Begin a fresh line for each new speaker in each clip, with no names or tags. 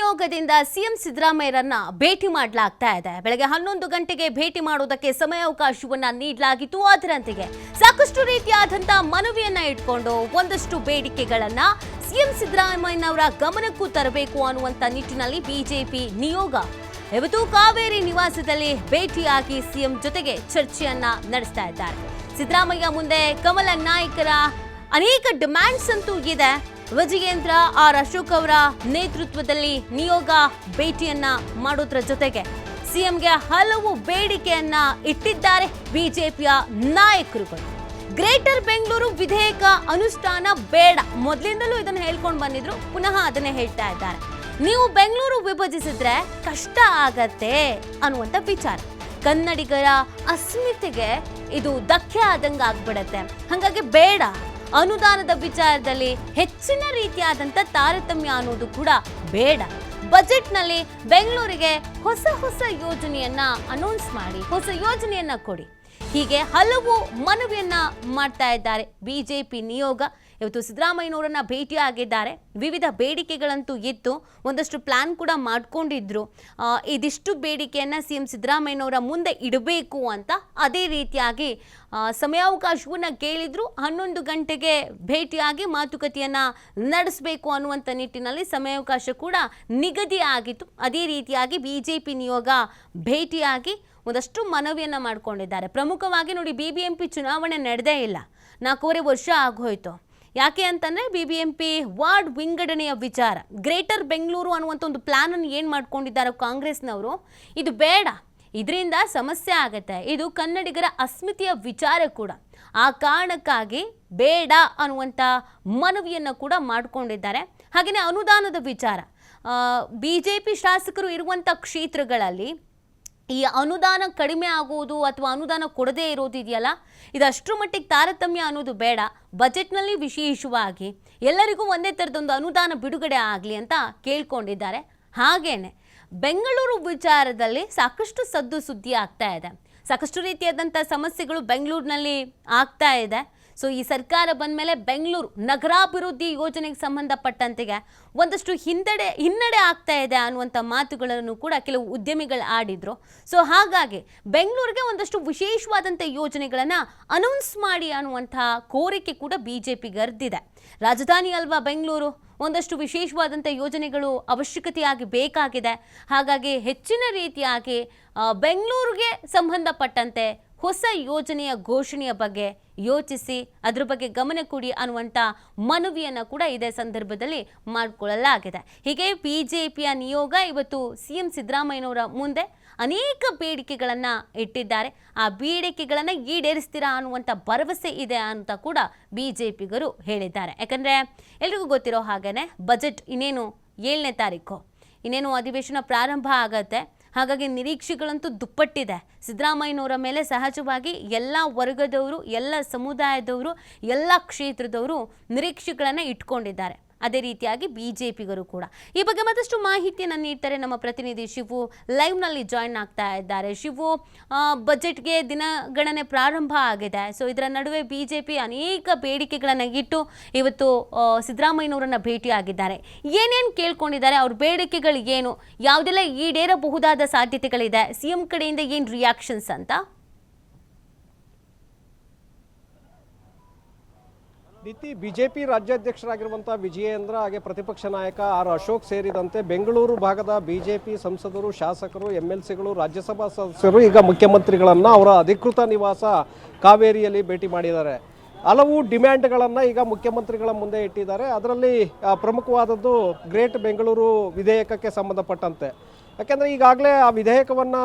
ನಿಯೋಗದಿಂದ CM ಸಿದ್ದರಾಮಯ್ಯರನ್ನ ಭೇಟಿ ಮಾಡಲಾಗ್ತಾ ಇದೆ. ಬೆಳಗ್ಗೆ 11 ಗಂಟೆಗೆ ಭೇಟಿ ಮಾಡುವುದಕ್ಕೆ ಸಮಯಾವಕಾಶವನ್ನ ನೀಡಲಾಗಿತ್ತು. ಅದರಂತೆಯೇ ಸಾಕಷ್ಟು ರೀತಿಯಾದಂತಹ ಮನವಿಯನ್ನ ಇಟ್ಕೊಂಡು ಒಂದಷ್ಟು ಬೇಡಿಕೆಗಳನ್ನ ಸಿಎಂ ಸಿದ್ದರಾಮಯ್ಯನವರ ಗಮನಕ್ಕೂ ತರಬೇಕು ಅನ್ನುವಂತ ನಿಟ್ಟಿನಲ್ಲಿ ಬಿಜೆಪಿ ನಿಯೋಗ ಇವತ್ತು ಕಾವೇರಿ ನಿವಾಸದಲ್ಲಿ ಭೇಟಿಯಾಗಿ ಸಿಎಂ ಜೊತೆಗೆ ಚರ್ಚೆಯನ್ನ ನಡೆಸ್ತಾ ಇದ್ದಾರೆ. ಸಿದ್ದರಾಮಯ್ಯ ಮುಂದೆ ಕಮಲ ನಾಯಕರ ಅನೇಕ ಡಿಮ್ಯಾಂಡ್ಸ್ ಅಂತೂ ಇದೆ. ವಿಜಯೇಂದ್ರ ಆರ್ ಅಶೋಕ್ ಅವರ ನೇತೃತ್ವದಲ್ಲಿ ನಿಯೋಗ ಭೇಟಿಯನ್ನ ಮಾಡೋದ್ರ ಜೊತೆಗೆ ಸಿಎಂಗೆ ಹಲವು ಬೇಡಿಕೆಯನ್ನ ಇಟ್ಟಿದ್ದಾರೆ ಬಿಜೆಪಿಯ ನಾಯಕರುಗಳು. ಗ್ರೇಟರ್ ಬೆಂಗಳೂರು ವಿಧೇಯಕ ಅನುಷ್ಠಾನ ಬೇಡ, ಮೊದಲಿಂದಲೂ ಇದನ್ನು ಹೇಳ್ಕೊಂಡು ಬಂದಿದ್ರು, ಪುನಃ ಅದನ್ನೇ ಹೇಳ್ತಾ ಇದ್ದಾರೆ. ನೀವು ಬೆಂಗಳೂರು ವಿಭಜಿಸಿದ್ರೆ ಕಷ್ಟ ಆಗತ್ತೆ ಅನ್ನುವಂಥ ವಿಚಾರ. ಕನ್ನಡಿಗರ ಅಸ್ಮಿತೆಗೆ ಇದು ಧಕ್ಕೆ ಆದಂಗೆ ಆಗ್ಬಿಡತ್ತೆ, ಹಾಗಾಗಿ ಬೇಡ. ಅನುದಾನದ ವಿಚಾರದಲ್ಲಿ ಹೆಚ್ಚಿನ ರೀತಿಯಾದಂಥ ತಾರತಮ್ಯ ಅನ್ನೋದು ಕೂಡ ಬೇಡ. ಬಜೆಟ್ನಲ್ಲಿ ಬೆಂಗಳೂರಿಗೆ ಹೊಸ ಯೋಜನೆಯನ್ನ ಅನೌನ್ಸ್ ಮಾಡಿ, ಹೊಸ ಯೋಜನೆಯನ್ನ ಕೊಡಿ. ಹೀಗೆ ಹಲವು ಮನವಿಯನ್ನ ಮಾಡ್ತಾ ಇದ್ದಾರೆ ಬಿಜೆಪಿ ನಿಯೋಗ. ಇವತ್ತು ಸಿದ್ದರಾಮಯ್ಯನವರನ್ನ ಭೇಟಿಯಾಗಿದ್ದಾರೆ. ವಿವಿಧ ಬೇಡಿಕೆಗಳಂತೂ ಇತ್ತು, ಒಂದಷ್ಟು ಪ್ಲಾನ್ ಕೂಡ ಮಾಡ್ಕೊಂಡಿದ್ರು. ಇದಿಷ್ಟು ಬೇಡಿಕೆಯನ್ನ ಸಿಎಂ ಸಿದ್ದರಾಮಯ್ಯನವರ ಮುಂದೆ ಇಡಬೇಕು ಅಂತ. ಅದೇ ರೀತಿಯಾಗಿ ಸಮಯಾವಕಾಶವನ್ನ ಕೇಳಿದ್ರು. 11 ಗಂಟೆಗೆ ಭೇಟಿಯಾಗಿ ಮಾತುಕತೆಯನ್ನ ನಡೆಸಬೇಕು ಅನ್ನುವಂಥ ನಿಟ್ಟಿನಲ್ಲಿ ಸಮಯಾವಕಾಶ ಕೂಡ ನಿಗದಿ ಆಗಿತ್ತು. ಅದೇ ರೀತಿಯಾಗಿ ಬಿಜೆಪಿ ನಿಯೋಗ ಭೇಟಿಯಾಗಿ ಒಂದಷ್ಟು ಮನವಿಯನ್ನ ಮಾಡ್ಕೊಂಡಿದ್ದಾರೆ. ಪ್ರಮುಖವಾಗಿ ನೋಡಿ, BBMP ಚುನಾವಣೆ ನಡೆದೇ ಇಲ್ಲ, 4.5 ವರ್ಷ ಆಗೋಯ್ತು. ಯಾಕೆ ಅಂತಂದರೆ BBMP ವಾರ್ಡ್ ವಿಂಗಡಣೆಯ ವಿಚಾರ, ಗ್ರೇಟರ್ ಬೆಂಗಳೂರು ಅನ್ನುವಂಥ ಒಂದು ಪ್ಲಾನನ್ನು ಏನು ಮಾಡ್ಕೊಂಡಿದ್ದಾರೆ ಕಾಂಗ್ರೆಸ್ನವರು, ಇದು ಬೇಡ, ಇದರಿಂದ ಸಮಸ್ಯೆ ಆಗುತ್ತೆ, ಇದು ಕನ್ನಡಿಗರ ಅಸ್ಮಿತೆಯ ವಿಚಾರ ಕೂಡ. ಆ ಕಾರಣಕ್ಕಾಗಿ ಬೇಡ ಅನ್ನುವಂಥ ಮನವಿಯನ್ನು ಕೂಡ ಮಾಡಿಕೊಂಡಿದ್ದಾರೆ. ಹಾಗೆಯೇ ಅನುದಾನದ ವಿಚಾರ, BJP ಶಾಸಕರು ಇರುವಂಥ ಕ್ಷೇತ್ರಗಳಲ್ಲಿ ಈ ಅನುದಾನ ಕಡಿಮೆ ಆಗುವುದು ಅಥವಾ ಅನುದಾನ ಕೊಡದೇ ಇರೋದು ಇದೆಯಲ್ಲ, ಇದಷ್ಟರ ಮಟ್ಟಿಗೆ ತಾರತಮ್ಯ ಅನ್ನೋದು ಬೇಡ. ಬಜೆಟ್ನಲ್ಲಿ ವಿಶೇಷವಾಗಿ ಎಲ್ಲರಿಗೂ ಒಂದೇ ಥರದೊಂದು ಅನುದಾನ ಬಿಡುಗಡೆ ಆಗಲಿ ಅಂತ ಕೇಳ್ಕೊಂಡಿದ್ದಾರೆ. ಹಾಗೇನೆ ಬೆಂಗಳೂರು ವಿಚಾರದಲ್ಲಿ ಸಾಕಷ್ಟು ಸದ್ದು ಸುದ್ದಿ ಆಗ್ತಾ ಇದೆ. ಸಾಕಷ್ಟು ರೀತಿಯಾದಂಥ ಸಮಸ್ಯೆಗಳು ಬೆಂಗಳೂರಿನಲ್ಲಿ ಆಗ್ತಾ ಇದೆ. ಸೊ ಈ ಸರ್ಕಾರ ಬಂದ ಮೇಲೆ ಬೆಂಗಳೂರು ನಗರಾಭಿವೃದ್ಧಿ ಯೋಜನೆಗೆ ಸಂಬಂಧಪಟ್ಟಂತೆಗೆ ಒಂದಷ್ಟು ಹಿನ್ನಡೆ ಆಗ್ತಾ ಇದೆ ಅನ್ನುವಂಥ ಮಾತುಗಳನ್ನು ಕೂಡ ಕೆಲವು ಉದ್ಯಮಿಗಳು ಆಡಿದ್ರು. ಸೊ ಹಾಗಾಗಿ ಬೆಂಗಳೂರಿಗೆ ಒಂದಷ್ಟು ವಿಶೇಷವಾದಂಥ ಯೋಜನೆಗಳನ್ನು ಅನೌನ್ಸ್ ಮಾಡಿ ಅನ್ನುವಂಥ ಕೋರಿಕೆ ಕೂಡ ಬಿಜೆಪಿಗೆ ಅರ್ದಿದೆ. ರಾಜಧಾನಿ ಅಲ್ವಾ ಬೆಂಗಳೂರು, ಒಂದಷ್ಟು ವಿಶೇಷವಾದಂಥ ಯೋಜನೆಗಳು ಅವಶ್ಯಕತೆಯಾಗಿ ಬೇಕಾಗಿದೆ. ಹಾಗಾಗಿ ಹೆಚ್ಚಿನ ರೀತಿಯಾಗಿ ಬೆಂಗಳೂರಿಗೆ ಸಂಬಂಧಪಟ್ಟಂತೆ ಹೊಸ ಯೋಜನೆಯ ಘೋಷಣೆಯ ಬಗ್ಗೆ ಯೋಚಿಸಿ ಅದ್ರ ಬಗ್ಗೆ ಗಮನ ಕೊಡಿ ಅನ್ನುವಂಥ ಮನವಿಯನ್ನು ಕೂಡ ಇದೇ ಸಂದರ್ಭದಲ್ಲಿ ಮಾಡಿಕೊಳ್ಳಲಾಗಿದೆ. ಹೀಗೆ ಬಿಜೆಪಿಯ ನಿಯೋಗ ಇವತ್ತು ಸಿಎಂ ಸಿದ್ದರಾಮಯ್ಯನವರ ಮುಂದೆ ಅನೇಕ ಬೇಡಿಕೆಗಳನ್ನು ಇಟ್ಟಿದ್ದಾರೆ. ಆ ಬೇಡಿಕೆಗಳನ್ನು ಈಡೇರಿಸ್ತೀರಾ ಅನ್ನುವಂಥ ಭರವಸೆ ಇದೆ ಅಂತ ಕೂಡ ಬಿಜೆಪಿಗರು ಹೇಳಿದ್ದಾರೆ. ಯಾಕಂದರೆ ಎಲ್ರಿಗೂ ಗೊತ್ತಿರೋ ಹಾಗೇ ಬಜೆಟ್ ಇನ್ನೇನು 7ನೇ ತಾರೀಕು ಇನ್ನೇನು ಅಧಿವೇಶನ ಪ್ರಾರಂಭ ಆಗತ್ತೆ. ಹಾಗಾಗಿ ನಿರೀಕ್ಷೆಗಳಂತೂ ದುಪ್ಪಟ್ಟಿದೆ. ಸಿದ್ದರಾಮಯ್ಯನವರ ಮೇಲೆ ಸಹಜವಾಗಿ ಎಲ್ಲ ವರ್ಗದವರು, ಎಲ್ಲ ಸಮುದಾಯದವರು, ಎಲ್ಲ ಕ್ಷೇತ್ರದವರು ನಿರೀಕ್ಷೆಗಳನ್ನು ಇಟ್ಕೊಂಡಿದ್ದಾರೆ. ಅದೇ ರೀತಿಯಾಗಿ ಬಿಜೆಪಿಗರು ಕೂಡ. ಈ ಬಗ್ಗೆ ಮತ್ತಷ್ಟು ಮಾಹಿತಿಯನ್ನು ನೀಡ್ತಾರೆ ನಮ್ಮ ಪ್ರತಿನಿಧಿ ಶಿವು, ಲೈವ್ನಲ್ಲಿ ಜಾಯಿನ್ ಆಗ್ತಾ ಇದ್ದಾರೆ. ಶಿವು, ಬಜೆಟ್ಗೆ ದಿನಗಣನೆ ಪ್ರಾರಂಭ ಆಗಿದೆ. ಸೊ ಇದರ ನಡುವೆ ಬಿಜೆಪಿ ಅನೇಕ ಬೇಡಿಕೆಗಳನ್ನು ಇಟ್ಟು ಇವತ್ತು ಸಿದ್ದರಾಮಯ್ಯನವರನ್ನ ಭೇಟಿಯಾಗಿದ್ದಾರೆ. ಏನೇನು ಕೇಳ್ಕೊಂಡಿದ್ದಾರೆ, ಅವ್ರ ಬೇಡಿಕೆಗಳು ಏನು, ಯಾವುದೆಲ್ಲ ಈಡೇರಬಹುದಾದ ಸಾಧ್ಯತೆಗಳಿದೆ, ಸಿಎಂ ಕಡೆಯಿಂದ ಏನು ರಿಯಾಕ್ಷನ್ಸ್ ಅಂತ?
ಬಿಜೆಪಿ ರಾಜ್ಯಾಧ್ಯಕ್ಷರಾಗಿರುವಂತಹ ವಿಜಯೇಂದ್ರ ಹಾಗೆ ಪ್ರತಿಪಕ್ಷ ನಾಯಕ ಆರ್ ಅಶೋಕ್ ಸೇರಿದಂತೆ ಬೆಂಗಳೂರು ಭಾಗದ ಬಿಜೆಪಿ ಸಂಸದರು, ಶಾಸಕರು, MLCಗಳು, ರಾಜ್ಯಸಭಾ ಸದಸ್ಯರು ಈಗ ಮುಖ್ಯಮಂತ್ರಿಗಳನ್ನ ಅವರ ಅಧಿಕೃತ ನಿವಾಸ ಕಾವೇರಿಯಲ್ಲಿ ಭೇಟಿ ಮಾಡಿದ್ದಾರೆ. ಹಲವು ಡಿಮ್ಯಾಂಡ್ಗಳನ್ನು ಈಗ ಮುಖ್ಯಮಂತ್ರಿಗಳ ಮುಂದೆ ಇಟ್ಟಿದ್ದಾರೆ. ಅದರಲ್ಲಿ ಪ್ರಮುಖವಾದದ್ದು ಗ್ರೇಟ್ ಬೆಂಗಳೂರು ವಿಧೇಯಕಕ್ಕೆ ಸಂಬಂಧಪಟ್ಟಂತೆ. ಯಾಕೆಂದರೆ ಈಗಾಗಲೇ ಆ ವಿಧೇಯಕವನ್ನು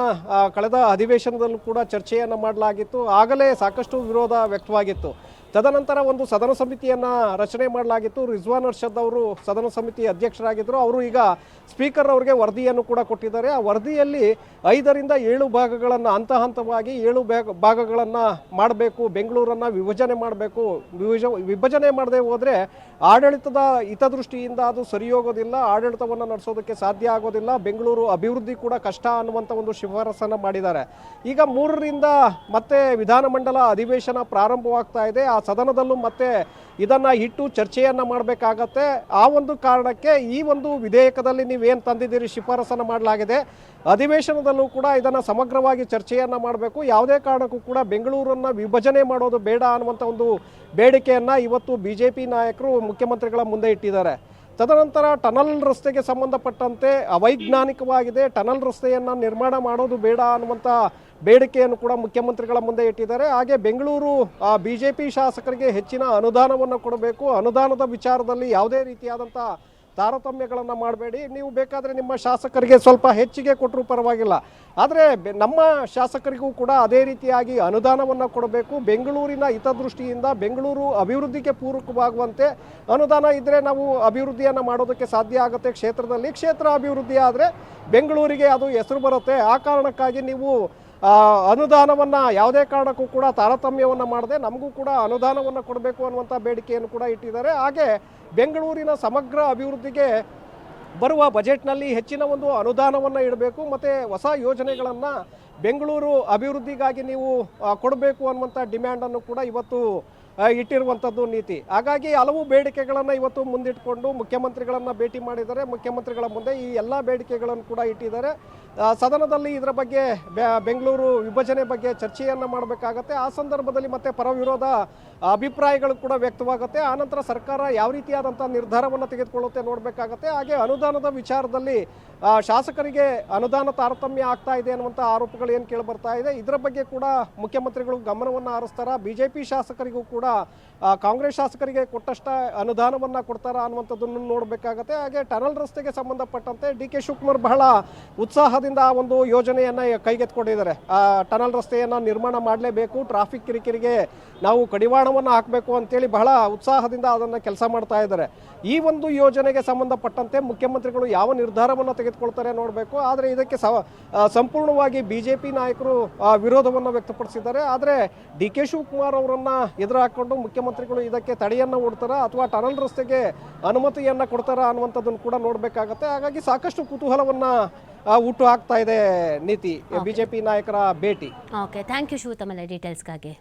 ಕಳೆದ ಅಧಿವೇಶನದಲ್ಲೂ ಕೂಡ ಚರ್ಚೆಯನ್ನು ಮಾಡಲಾಗಿತ್ತು. ಆಗಲೇ ಸಾಕಷ್ಟು ವಿರೋಧ ವ್ಯಕ್ತವಾಗಿತ್ತು. ತದನಂತರ ಒಂದು ಸದನ ಸಮಿತಿಯನ್ನು ರಚನೆ ಮಾಡಲಾಗಿತ್ತು. ರಿಜ್ವಾನ್ ಅರ್ಷದ್ ಅವರು ಸದನ ಸಮಿತಿ ಅಧ್ಯಕ್ಷರಾಗಿದ್ದರು. ಅವರು ಈಗ ಸ್ಪೀಕರ್ ಅವರಿಗೆ ವರದಿಯನ್ನು ಕೂಡ ಕೊಟ್ಟಿದ್ದಾರೆ. ಆ ವರದಿಯಲ್ಲಿ 5ರಿಂದ 7 ಭಾಗಗಳನ್ನು ಹಂತವಾಗಿ 7 ಭಾಗಗಳನ್ನು ಮಾಡಬೇಕು, ಬೆಂಗಳೂರನ್ನು ವಿಭಜನೆ ಮಾಡಬೇಕು. ವಿಭಜನೆ ಮಾಡದೆ ಹೋದರೆ ಆಡಳಿತದ ಹಿತದೃಷ್ಟಿಯಿಂದ ಅದು ಸರಿ ಹೋಗೋದಿಲ್ಲ, ಆಡಳಿತವನ್ನು ನಡೆಸೋದಕ್ಕೆ ಸಾಧ್ಯ ಆಗೋದಿಲ್ಲ, ಬೆಂಗಳೂರು ಅಭಿವೃದ್ಧಿ ಕೂಡ ಕಷ್ಟ ಅನ್ನುವಂಥ ಒಂದು ಶಿಫಾರಸನ್ನು ಮಾಡಿದ್ದಾರೆ. ಈಗ 3ರಿಂದ ಮತ್ತೆ ವಿಧಾನಮಂಡಲ ಅಧಿವೇಶನ ಪ್ರಾರಂಭವಾಗ್ತಾ ಇದೆ. ಆ ಸದನದಲ್ಲೂ ಮತ್ತೆ ಇದನ್ನು ಇಟ್ಟು ಚರ್ಚೆಯನ್ನು ಮಾಡಬೇಕಾಗತ್ತೆ. ಆ ಒಂದು ಕಾರಣಕ್ಕೆ ಈ ಒಂದು ವಿಧೇಯಕದಲ್ಲಿ ನೀವೇನು ತಂದಿದ್ದೀರಿ ಶಿಫಾರಸನ್ನು ಮಾಡಲಾಗಿದೆ, ಅಧಿವೇಶನದಲ್ಲೂ ಕೂಡ ಇದನ್ನು ಸಮಗ್ರವಾಗಿ ಚರ್ಚೆಯನ್ನು ಮಾಡಬೇಕು. ಯಾವುದೇ ಕಾರಣಕ್ಕೂ ಕೂಡ ಬೆಂಗಳೂರನ್ನು ವಿಭಜನೆ ಮಾಡೋದು ಬೇಡ ಅನ್ನುವಂಥ ಒಂದು ಬೇಡಿಕೆಯನ್ನು ಇವತ್ತು BJP ನಾಯಕರು ಮುಖ್ಯಮಂತ್ರಿಗಳ ಮುಂದೆ ಇಟ್ಟಿದ್ದಾರೆ. ತದನಂತರ ಟನಲ್ ರಸ್ತೆಗೆ ಸಂಬಂಧಪಟ್ಟಂತೆ ಅವೈಜ್ಞಾನಿಕವಾಗಿದೆ, ಟನಲ್ ರಸ್ತೆಯನ್ನು ನಿರ್ಮಾಣ ಮಾಡೋದು ಬೇಡ ಅನ್ನುವಂಥ ಬೇಡಿಕೆಯನ್ನು ಕೂಡ ಮುಖ್ಯಮಂತ್ರಿಗಳ ಮುಂದೆ ಇಟ್ಟಿದ್ದಾರೆ. ಹಾಗೆ ಬೆಂಗಳೂರು BJP ಶಾಸಕರಿಗೆ ಹೆಚ್ಚಿನ ಅನುದಾನವನ್ನು ಕೊಡಬೇಕು, ಅನುದಾನದ ವಿಚಾರದಲ್ಲಿ ಯಾವುದೇ ರೀತಿಯಾದಂಥ ತಾರತಮ್ಯಗಳನ್ನು ಮಾಡಬೇಡಿ, ನೀವು ಬೇಕಾದರೆ ನಿಮ್ಮ ಶಾಸಕರಿಗೆ ಸ್ವಲ್ಪ ಹೆಚ್ಚಿಗೆ ಕೊಟ್ಟರೂ ಪರವಾಗಿಲ್ಲ, ಆದರೆ ನಮ್ಮ ಶಾಸಕರಿಗೂ ಕೂಡ ಅದೇ ರೀತಿಯಾಗಿ ಅನುದಾನವನ್ನು ಕೊಡಬೇಕು. ಬೆಂಗಳೂರಿನ ಹಿತದೃಷ್ಟಿಯಿಂದ ಬೆಂಗಳೂರು ಅಭಿವೃದ್ಧಿಗೆ ಪೂರಕವಾಗುವಂತೆ ಅನುದಾನ ಇದ್ದರೆ ನಾವು ಅಭಿವೃದ್ಧಿಯನ್ನು ಮಾಡೋದಕ್ಕೆ ಸಾಧ್ಯ ಆಗುತ್ತೆ. ಕ್ಷೇತ್ರ ಅಭಿವೃದ್ಧಿ ಆದರೆ ಬೆಂಗಳೂರಿಗೆ ಅದು ಹೆಸರು ಬರುತ್ತೆ. ಆ ಕಾರಣಕ್ಕಾಗಿ ನೀವು ಅನುದಾನವನ್ನು ಯಾವುದೇ ಕಾರಣಕ್ಕೂ ಕೂಡ ತಾರತಮ್ಯವನ್ನು ಮಾಡದೆ ನಮಗೂ ಕೂಡ ಅನುದಾನವನ್ನು ಕೊಡಬೇಕು ಅನ್ನುವಂಥ ಬೇಡಿಕೆಯನ್ನು ಕೂಡ ಇಟ್ಟಿದ್ದಾರೆ. ಹಾಗೆ ಬೆಂಗಳೂರಿನ ಸಮಗ್ರ ಅಭಿವೃದ್ಧಿಗೆ ಬರುವ ಬಜೆಟ್ನಲ್ಲಿ ಹೆಚ್ಚಿನ ಒಂದು ಅನುದಾನವನ್ನು ಇಡಬೇಕು ಮತ್ತು ಹೊಸ ಯೋಜನೆಗಳನ್ನು ಬೆಂಗಳೂರು ಅಭಿವೃದ್ಧಿಗಾಗಿ ನೀವು ಕೊಡಬೇಕು ಅನ್ನುವಂಥ ಡಿಮ್ಯಾಂಡನ್ನು ಕೂಡ ಇವತ್ತು ಇಟ್ಟಿರುವಂಥದ್ದು ನೀತಿ. ಹಾಗಾಗಿ ಹಲವು ಬೇಡಿಕೆಗಳನ್ನು ಇವತ್ತು ಮುಂದಿಟ್ಕೊಂಡು ಮುಖ್ಯಮಂತ್ರಿಗಳನ್ನು ಭೇಟಿ ಮಾಡಿದ್ದಾರೆ. ಮುಖ್ಯಮಂತ್ರಿಗಳ ಮುಂದೆ ಈ ಎಲ್ಲ ಬೇಡಿಕೆಗಳನ್ನು ಕೂಡ ಇಟ್ಟಿದ್ದಾರೆ. ಸದನದಲ್ಲಿ ಇದರ ಬಗ್ಗೆ ಬೆಂಗಳೂರು ವಿಭಜನೆ ಬಗ್ಗೆ ಚರ್ಚೆಯನ್ನು ಮಾಡಬೇಕಾಗತ್ತೆ. ಆ ಸಂದರ್ಭದಲ್ಲಿ ಮತ್ತೆ ಪರ ವಿರೋಧ ಅಭಿಪ್ರಾಯಗಳು ಕೂಡ ವ್ಯಕ್ತವಾಗುತ್ತೆ. ಆನಂತರ ಸರ್ಕಾರ ಯಾವ ರೀತಿಯಾದಂಥ ನಿರ್ಧಾರವನ್ನು ತೆಗೆದುಕೊಳ್ಳುತ್ತೆ ನೋಡಬೇಕಾಗತ್ತೆ. ಹಾಗೆ ಅನುದಾನದ ವಿಚಾರದಲ್ಲಿ ಶಾಸಕರಿಗೆ ಅನುದಾನ ತಾರತಮ್ಯ ಆಗ್ತಾ ಇದೆ ಅನ್ನುವಂಥ ಆರೋಪಗಳು ಏನು ಕೇಳಿ ಬರ್ತಾ ಇದೆ, ಇದರ ಬಗ್ಗೆ ಕೂಡ ಮುಖ್ಯಮಂತ್ರಿಗಳು ಗಮನವನ್ನು ಹರಿಸ್ತಾರ. BJP ಶಾಸಕರಿಗೂ ಕೂಡ ಕಾಂಗ್ರೆಸ್ ಶಾಸಕರಿಗೆ ಕೊಟ್ಟಷ್ಟ ಅನುದಾನವನ್ನು ಕೊಡ್ತಾರ ಅನ್ನುವಂಥದ್ದನ್ನು ನೋಡಬೇಕಾಗತ್ತೆ. ಹಾಗೆ ಟನಲ್ ರಸ್ತೆಗೆ ಸಂಬಂಧಪಟ್ಟಂತೆ DK ಶಿವಕುಮಾರ್ ಬಹಳ ಉತ್ಸಾಹದಿಂದ ಆ ಒಂದು ಯೋಜನೆಯನ್ನು ಕೈಗೆತ್ತಿಕೊಂಡಿದ್ದಾರೆ. ಟನಲ್ ರಸ್ತೆಯನ್ನು ನಿರ್ಮಾಣ ಮಾಡಲೇಬೇಕು, ಟ್ರಾಫಿಕ್ ಕಿರಿಕಿರಿಗೆ ನಾವು ಕಡಿವಾಣವನ್ನು ಹಾಕಬೇಕು ಅಂತೇಳಿ ಬಹಳ ಉತ್ಸಾಹದಿಂದ ಅದನ್ನು ಕೆಲಸ ಮಾಡ್ತಾ ಇದ್ದಾರೆ. ಈ ಒಂದು ಯೋಜನೆಗೆ ಸಂಬಂಧಪಟ್ಟಂತೆ ಮುಖ್ಯಮಂತ್ರಿಗಳು ಯಾವ ನಿರ್ಧಾರವನ್ನು ತೆಗೆದುಕೊಳ್ತಾರೆ ನೋಡಬೇಕು. ಆದರೆ ಇದಕ್ಕೆ ಸಂಪೂರ್ಣವಾಗಿ BJP ನಾಯಕರು ವಿರೋಧವನ್ನು ವ್ಯಕ್ತಪಡಿಸಿದ್ದಾರೆ. ಆದರೆ DK ಶಿವಕುಮಾರ್ ಅವರನ್ನು ಎದುರು ಹಾಕ್ಕೊಂಡು ಮುಖ್ಯಮಂತ್ರಿಗಳು ಇದಕ್ಕೆ ತಡೆಯನ್ನು ಒಡ್ತಾರ ಅಥವಾ ಟನಲ್ ರಸ್ತೆಗೆ ಅನುಮತಿಯನ್ನು ಕೊಡ್ತಾರ ಅನ್ನುವಂಥದ್ದನ್ನು ಕೂಡ ನೋಡಬೇಕಾಗತ್ತೆ. ಹಾಗಾಗಿ ಸಾಕಷ್ಟು ಕುತೂಹಲವನ್ನು ಹುಟ್ಟು ಹಾಕ್ತಾ ಇದೆ ನೀತಿ BJP ನಾಯಕರ ಭೇಟಿ.
ಓಕೆ, ಥ್ಯಾಂಕ್ ಯು ಶಿವ ತಮ್ಮ ಡೀಟೇಲ್ಸ್ಗಾಗಿ.